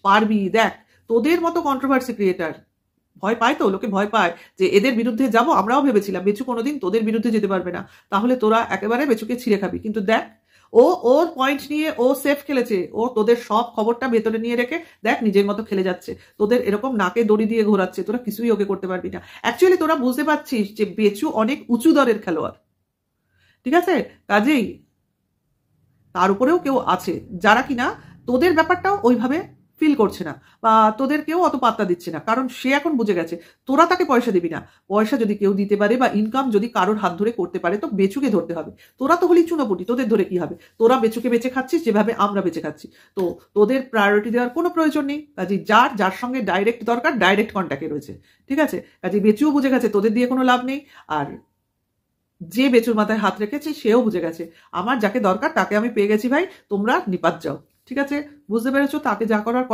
পারবি। দেখ তোদের মতো কন্ট্রোভার্সি ক্রিয়েটার ভয় পায়, তো লোকে ভয় পায় যে এদের বিরুদ্ধে যাব। আমরাও ভেবেছিলাম বেচু কোনোদিন তোদের বিরুদ্ধে যেতে পারবে না, তাহলে তোরা একেবারে বেচুকে ছিঁড়ে খাবি। কিন্তু দেখ ও ওর পয়েন্ট নিয়ে ও সেফ খেলেছে, ও তোদের সব খবরটা ভেতরে নিয়ে রেখে দেখ নিজের মতো খেলে যাচ্ছে। তোদের এরকম নাকে দড়ি দিয়ে ঘোরাচ্ছে, তোরা কিছুই ওকে করতে পারবি না। অ্যাকচুয়ালি তোরা বুঝতে পারছিস যে বেচু অনেক উঁচু দরের খেলোয়াড়, ঠিক আছে? কাজেই তার উপরেও কেউ আছে যারা কিনা তোদের ব্যাপারটাও ওইভাবে ফিল করছে না, বা তোদের কেউ অত পাত্তা দিচ্ছে না, কারণ সে এখন বুঝে গেছে তোরা তাকে পয়সা দিবি না। পয়সা যদি কেউ দিতে পারে বা ইনকাম যদি কারোর হাত ধরে করতে পারে তো বেচুকে ধরতে হবে। তোরা তো হলি চুনোপুটি, তোদের ধরে কি হবে? তোরা বেচুকে বেঁচে খাচ্ছিস যেভাবে আমরা বেঁচে খাচ্ছি, তো তোদের প্রায়োরিটি দেওয়ার কোনো প্রয়োজন নেই। কাজে যার সঙ্গে ডাইরেক্ট দরকার ডাইরেক্ট কন্ট্যাক্টে রয়েছে, ঠিক আছে? কাজে বেচুও বুঝে গেছে তোদের দিয়ে কোনো লাভ নেই, আর যে বেচুর মাথায় হাত রেখেছে সেও বুঝে গেছে আমার যাকে দরকার তাকে আমি পেয়ে গেছি ভাই, তোমরা নিপাত যাও। ঠিক আছে? বুঝতে পেরেছো? তাকে যা করার